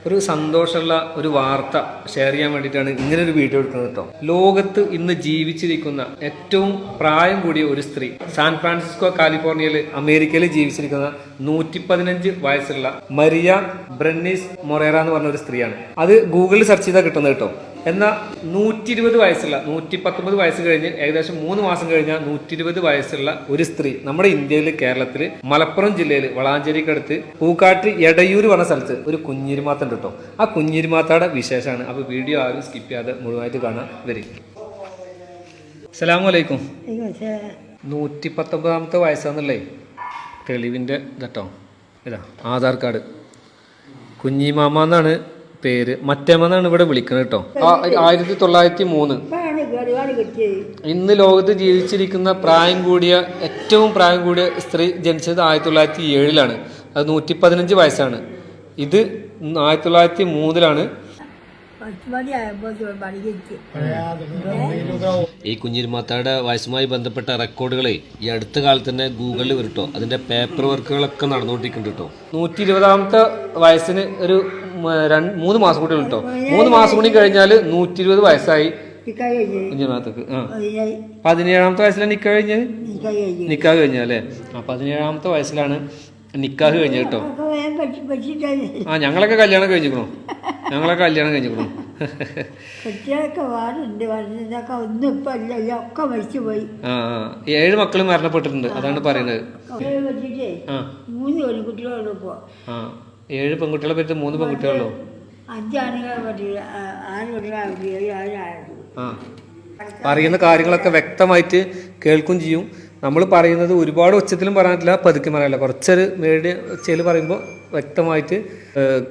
ഒരു സന്തോഷമുള്ള ഒരു വാർത്ത ഷെയർ ചെയ്യാൻ വേണ്ടിയിട്ടാണ് ഇങ്ങനെ ഒരു വീഡിയോ എടുക്കുന്നത് കേട്ടോ. ലോകത്ത് ഇന്ന് ജീവിച്ചിരിക്കുന്ന ഏറ്റവും പ്രായം കൂടിയ ഒരു സ്ത്രീ, സാൻ ഫ്രാൻസിസ്കോ കാലിഫോർണിയയിൽ അമേരിക്കയിൽ ജീവിച്ചിരിക്കുന്ന 115 വയസ്സുള്ള മരിയ ബ്രെന്നീസ് മൊറേറ എന്ന് പറഞ്ഞ ഒരു സ്ത്രീയാണ്. അത് ഗൂഗിളിൽ സെർച്ച് ചെയ്താൽ കിട്ടുന്നത് കേട്ടോ. എന്നാൽ 120 വയസ്സുള്ള 119 വയസ്സ് കഴിഞ്ഞ് ഏകദേശം 3 മാസം കഴിഞ്ഞ 120 വയസ്സുള്ള ഒരു സ്ത്രീ നമ്മുടെ ഇന്ത്യയിൽ, കേരളത്തിൽ, മലപ്പുറം ജില്ലയിൽ വളാഞ്ചേരിക്കടുത്ത് പൂക്കാട്ട് എടയൂർ പറഞ്ഞ സ്ഥലത്ത് ഒരു കുഞ്ഞിരുമാത്ത ഉണ്ട് കേട്ടോ. ആ കുഞ്ഞിരുമാത്തയുടെ വിശേഷമാണ്. അപ്പോൾ വീഡിയോ ആരും സ്കിപ്പ് ചെയ്യാതെ മുഴുവനായിട്ട് കാണാൻ വരും. അസ്സലാമു അലൈക്കും. 119 വയസ്സാന്നല്ലേ തെളിവിൻ്റെ ഇതട്ടോ. ഇതാ ആധാർ കാർഡ്. കുഞ്ഞിമാമ എന്നാണ് പേര്. മറ്റേമെന്നാണ് ഇവിടെ വിളിക്കുന്നത് കേട്ടോ. 1903. ഇന്ന് ലോകത്ത് ജീവിച്ചിരിക്കുന്ന ഏറ്റവും പ്രായം കൂടിയ സ്ത്രീ ജനിച്ചത് 1907 അത് 115 വയസ്സാണ്. ഇത് 1903 ഈ കുഞ്ഞിരുമാത്തയുടെ വയസ്സുമായി ബന്ധപ്പെട്ട റെക്കോർഡുകളെ ഈ അടുത്ത കാലത്ത് തന്നെ ഗൂഗിളിൽ വരട്ടോ. അതിന്റെ പേപ്പർ വർക്കുകളൊക്കെ നടന്നുകൊണ്ടിരിക്കുന്നുണ്ട് കേട്ടോ. 120ാമത്തെ വയസ്സിന് ഒരു 3 മാസം കൂടി കേട്ടോ. 3 മാസം കൂടി കഴിഞ്ഞാൽ 120 വയസ്സായി കുഞ്ഞിരുമാത്തക്ക്. 17ാമത്തെ വയസ്സിലാണ് നിക്കാഹ് കഴിഞ്ഞല്ലേ? 17ാമത്തെ വയസ്സിലാണ് നിക്കാഹ് കഴിഞ്ഞ കേട്ടോ. ഞങ്ങളൊക്കെ കല്യാണം കഴിഞ്ഞിക്കണോ. ആ 7 മക്കളും മരണപ്പെട്ടിട്ടുണ്ട്. അതാണ് പറയുന്നത്. 7 പെൺകുട്ടികളെ പറ്റി 3 പെൺകുട്ടികളോ. പറയുന്ന കാര്യങ്ങളൊക്കെ വ്യക്തമായിട്ട് കേൾക്കും ചെയ്യും. നമ്മൾ പറയുന്നത് ഒരുപാട് ഉച്ചത്തിലും പറയാൻ പറ്റില്ല, പതുക്കെ പറയാനില്ല. കുറച്ചൊരു മീഡിയം ഒച്ചയിൽ പറയുമ്പോൾ വ്യക്തമായിട്ട്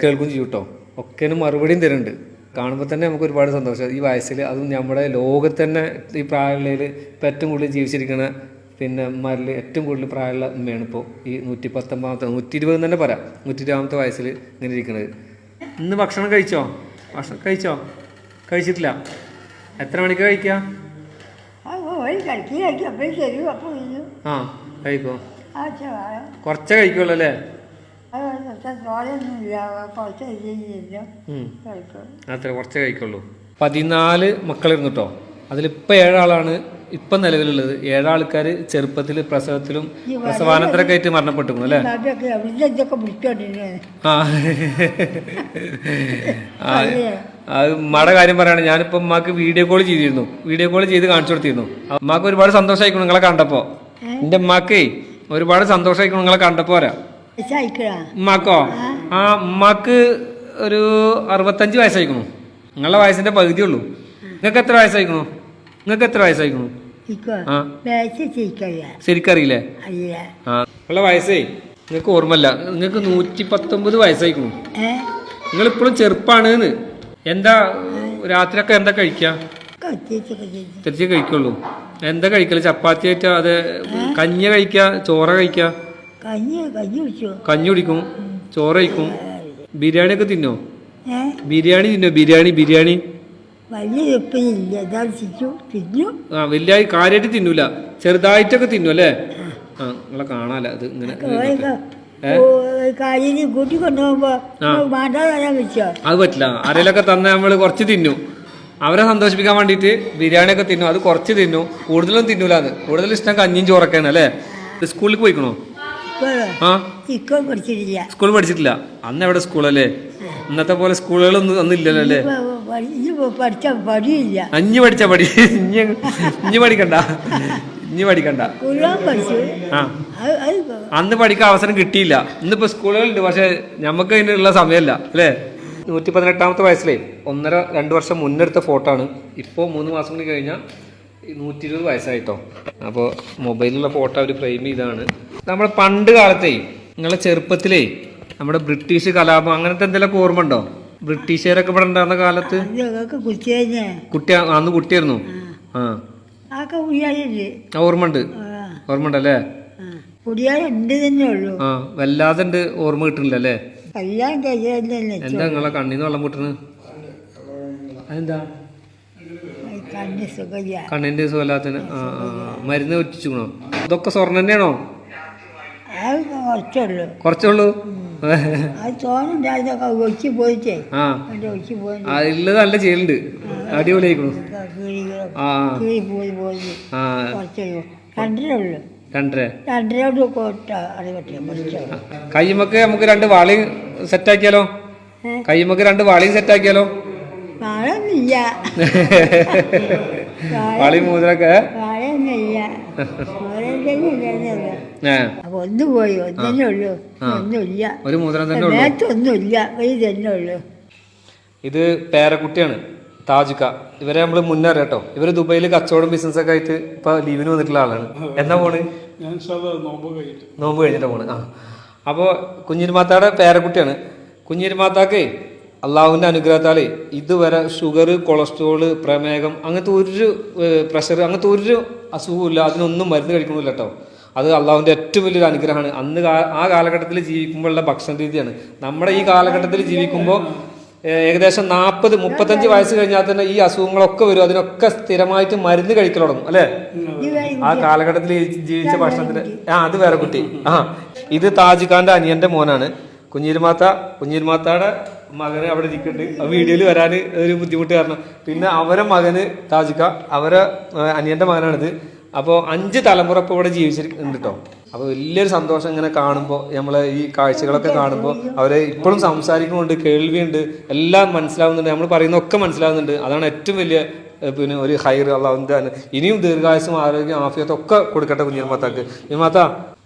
കേൾക്കും ചെയ്യും കേട്ടോ. ഒക്കേനും മറുപടിയും തരുന്നുണ്ട്. കാണുമ്പോൾ തന്നെ നമുക്ക് ഒരുപാട് സന്തോഷം. ഈ വയസ്സിൽ അതും നമ്മുടെ ലോകത്ത് തന്നെ ഈ പ്രായമുള്ളതിൽ ഇപ്പം ഏറ്റവും കൂടുതൽ ജീവിച്ചിരിക്കുന്ന മരിൽ ഏറ്റവും കൂടുതൽ പ്രായമുള്ള ഉമ്മയാണ് ഇപ്പോൾ ഈ 119ാമത്തെ 120 തന്നെ പറയാം. 120ാമത്തെ വയസ്സിൽ ഇങ്ങനെ ഇരിക്കുന്നത്. ഇന്ന് ഭക്ഷണം കഴിച്ചോ? കഴിച്ചിട്ടില്ല. എത്ര മണിക്ക് കഴിക്കുക? കഴിക്കോ? കുറച്ചേ കഴിക്കുള്ളൂ അല്ലേ? അത്ര കുറച്ചേ കഴിക്കുള്ളൂ. 14 മക്കളിരുന്നു കേട്ടോ. അതിലിപ്പോൾ 7 ആളാണ് ഇപ്പം നിലവിലുള്ളത്. 7 ആൾക്കാർ ചെറുപ്പത്തിൽ പ്രസവത്തിലും പ്രസവാനന്തരമൊക്കെ ആയിട്ട് മരണപ്പെട്ടിരുന്നു അല്ലേ? അത് ഉമ്മയുടെ കാര്യം പറയുകയാണ്. ഞാനിപ്പോൾ ഉമ്മാക്ക് വീഡിയോ കോൾ ചെയ്ത് കാണിച്ചു കൊടുത്തിരുന്നു. ഉമ്മാക്ക് ഒരുപാട് സന്തോഷമായിക്കണം നിങ്ങളെ കണ്ടപ്പോൾ. എൻ്റെ ഉമ്മാക്കേ ഒരുപാട് സന്തോഷമായിക്കണം നിങ്ങളെ കണ്ടപ്പോ. ഉമ്മാക്കോ? ഉമ്മാക്ക് ഒരു 65 വയസ്സായിക്കണു. നിങ്ങളുടെ വയസ്സിന്റെ പകുതി ഉള്ളൂ. നിങ്ങൾക്ക് എത്ര വയസ്സായിക്കണു? ശരിക്കറിയില്ലേ? നിങ്ങളുടെ വയസ്സേ നിങ്ങൾക്ക് ഓർമ്മല്ല. നിങ്ങൾക്ക് 119 വയസ്സായിക്കണു. നിങ്ങളിപ്പോഴും ചെറുപ്പാണ്. എന്താ രാത്രിയൊക്കെ എന്താ കഴിക്കുക? തിരിച്ച് കഴിക്കുള്ളൂ. എന്താ കഴിക്കല്? ചപ്പാത്തി ആയിട്ടാ? അത് കഞ്ഞി കഴിക്കുക? ചോറ കഴിക്കുക? കഞ്ഞി കുടിക്കും, ചോറ് കഴിക്കും. ബിരിയാണി ഒക്കെ തിന്നോ? ബിരിയാണി വലിയ കാര്യമായിട്ട് തിന്നൂല, ചെറുതായിട്ടൊക്കെ തിന്നു അല്ലേ? നിങ്ങളെ കാണാല അത് ഇങ്ങനെ. അത് പറ്റില്ല. ആരെങ്കിലൊക്കെ തന്നെ നമ്മള് കുറച്ച് തിന്നു. അവരെ സന്തോഷിപ്പിക്കാൻ വേണ്ടിയിട്ട് ബിരിയാണി ഒക്കെ തിന്നു. അത് കുറച്ച് തിന്നു, കൂടുതലൊന്നും തിന്നൂല. അത് കൂടുതൽ ഇഷ്ടം കഞ്ഞിയും ചോറൊക്കെയാണ് അല്ലേ? സ്കൂളിൽ പോയിക്കണോ? സ്കൂൾ പഠിച്ചിട്ടില്ല. അന്ന് എവിടെ സ്കൂളല്ലേ? ഇന്നത്തെ പോലെ സ്കൂളുകളൊന്നും അന്ന് ഇല്ലല്ലോ അല്ലേ? അഞ്ഞ് പഠിച്ച ഇഞ്ഞ് പഠിക്കണ്ട. അന്ന് പഠിക്കാൻ അവസരം കിട്ടിയില്ല. ഇന്നിപ്പോ സ്കൂളുകളുണ്ട്, പക്ഷെ നമുക്ക് അതിനുള്ള സമയമല്ല അല്ലേ? 118ാമത്തെ വയസ്സിലേ 1.5-2 വർഷം മുന്നെടുത്ത ഫോട്ടോ ആണ്. ഇപ്പോൾ 3 മാസം കൂടി കഴിഞ്ഞാൽ 120 വയസ്സായിട്ടോ. അപ്പോൾ മൊബൈലിലുള്ള ഫോട്ടോ അവർ ഫ്രെയിം ചെയ്താണ്. നമ്മുടെ പണ്ട് കാലത്തേ, നിങ്ങളെ ചെറുപ്പത്തിലേ നമ്മുടെ ബ്രിട്ടീഷ് കലാപം അങ്ങനത്തെ എന്തെങ്കിലും ഓർമ്മ ഉണ്ടോ? ബ്രിട്ടീഷുകാരൊക്കെ ഇവിടെ ഉണ്ടായിരുന്ന കാലത്ത് അന്ന് കുട്ടിയായിരുന്നു. ഓർമ്മ ഉണ്ടല്ലേ? വല്ലാതെ ഉണ്ട്, ഓർമ്മ കിട്ടുന്നില്ല അല്ലേ? എന്താ നിങ്ങളെ കണ്ണീന്ന് വെള്ളം പൊട്ടുന്നത്? അതെന്താ? കണ്ണിന്റെ സുഖമില്ലാത്തതിന് മരുന്ന് വെച്ചിക്കണോ? ഇതൊക്കെ സ്വർണ്ണം തന്നെയാണോ? കുറച്ചുള്ളൂ. അത് തോന്നുണ്ടായതൊക്കെ ഒഴിച്ച് പോയിട്ടേ ആ ഒഴിച്ച് പോയി ഉള്ളത് നല്ല ചെയ്യലുണ്ട്, അടിപൊളിയായിക്കണു. കീഴി പോയി പോയി ആ കുറച്ച് 2.5 ഉള്ളു. 2.5 കോട്ട അറിയട്ടെ കയ്യുമൊക്കെ നമുക്ക് 2 വാളയും സെറ്റാക്കിയാലോ? കയ്യുമൊക്കെ 2 വാളയും സെറ്റാക്കിയാലോ? വാഴയൊന്നുമില്ല, വളി മൂന്നൊക്കെ വാഴയൊന്നുമില്ല. അപ്പൊ ഒന്ന് പോയി, ഒന്നേ ഉള്ളു. ഒന്നുമില്ല, ഒരു മൂത്രം തന്നെ ഉള്ളൂ. നേരത്തൊന്നുമില്ല, ഇത് തന്നെ ഉള്ളു. ഇത് പേരക്കുട്ടിയാണ്, താജുക്ക. ഇവരെ നമ്മൾ മുന്നേ കേട്ടോ. ഇവര് ദുബൈയിൽ കച്ചവടം ബിസിനസ് ഒക്കെ ആയിട്ട് ഇപ്പൊ ലീവിന് വന്നിട്ടുള്ള ആളാണ്. എന്നാ പോണ്? നോമ്പ് കഴിഞ്ഞിട്ടാ പോണ്. ആ അപ്പോൾ കുഞ്ഞിരുമാത്താടെ പേരക്കുട്ടിയാണ്. കുഞ്ഞിരുമാത്താക്കേ അള്ളാഹുവിൻ്റെ അനുഗ്രഹത്താൽ ഇതുവരെ ഷുഗർ, കൊളസ്ട്രോള്, പ്രമേഹം, അങ്ങനത്തെ ഒരു പ്രഷർ, അങ്ങനത്തെ ഒരു അസുഖമില്ല. അതിനൊന്നും മരുന്ന് കഴിക്കണമില്ല കേട്ടോ. അത് അള്ളാഹുവിൻ്റെ ഏറ്റവും വലിയൊരു അനുഗ്രഹമാണ്. അന്ന് ആ കാലഘട്ടത്തിൽ ജീവിക്കുമ്പോഴുള്ള ഭക്ഷണ രീതിയാണ്. നമ്മുടെ ഈ കാലഘട്ടത്തിൽ ജീവിക്കുമ്പോൾ ഏകദേശം 40-35 വയസ്സ് കഴിഞ്ഞാൽ തന്നെ ഈ അസുഖങ്ങളൊക്കെ വരും. അതിനൊക്കെ സ്ഥിരമായിട്ട് മരുന്ന് കഴിക്കൽ തുടങ്ങും അല്ലേ? ആ കാലഘട്ടത്തിൽ ജീവിച്ച ഭക്ഷണത്തിന്. അത് വേറെ കുട്ടി. ഇത് താജിഖാന്റെ അനിയന്റെ മോനാണ് കുഞ്ഞിരുമാത്തയുടെ മകന് അവിടെ ഇരിക്കുന്നുണ്ട്. ആ വീഡിയോയിൽ വരാൻ ഒരു ബുദ്ധിമുട്ട് കാരണം. പിന്നെ അവരെ മകന് താജിക്ക, അവരെ അനിയന്റെ മകനാണിത്. അപ്പോൾ 5 തലമുറ ഇപ്പോൾ ഇവിടെ ജീവിച്ചിട്ടുണ്ട് കേട്ടോ. അപ്പോൾ വലിയൊരു സന്തോഷം ഇങ്ങനെ കാണുമ്പോൾ, നമ്മളെ ഈ കാഴ്ചകളൊക്കെ കാണുമ്പോൾ. അവരെ ഇപ്പോഴും സംസാരിക്കുന്നുണ്ട്, കേൾവിയുണ്ട്, എല്ലാം മനസ്സിലാവുന്നുണ്ട്, നമ്മൾ പറയുന്നതൊക്കെ മനസ്സിലാവുന്നുണ്ട്. അതാണ് ഏറ്റവും വലിയ പിന്നെ ഒരു ഹൈർ അള്ളാഹുവിൻ്റെ. ഇനിയും ദീർഘായുസും ആരോഗ്യം ആഫിയത്തും ഒക്കെ കൊടുക്കട്ടെ കുഞ്ഞിരുമാത്താക്ക്. കുഞ്ഞിരുമാത്ത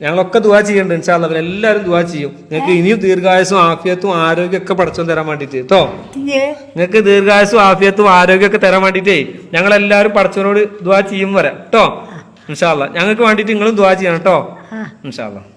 ഞങ്ങളൊക്കെ ദുആ ചെയ്യുന്നുണ്ട്. ഇൻഷാ അല്ലാഹ് എല്ലാവരും ദുആ ചെയ്യും. നിങ്ങൾക്ക് ഇനിയും ദീർഘായുസും ആഫിയത്തും ആരോഗ്യമൊക്കെ പഠിച്ചോൻ തരാൻ വേണ്ടിയിട്ട് കേട്ടോ. നിങ്ങൾക്ക് ദീർഘായുസും ആഫിയത്തും ആരോഗ്യമൊക്കെ തരാൻ വേണ്ടിയിട്ടേ ഞങ്ങളെല്ലാവരും പഠിച്ചവനോട് ദുആ ചെയ്യും വരാം കേട്ടോ. ഇൻഷാ അല്ലാഹ് ഞങ്ങൾക്ക് വേണ്ടിയിട്ട് നിങ്ങളും ദുആ ചെയ്യണം കേട്ടോ. ഇൻഷാ അല്ലാഹ്.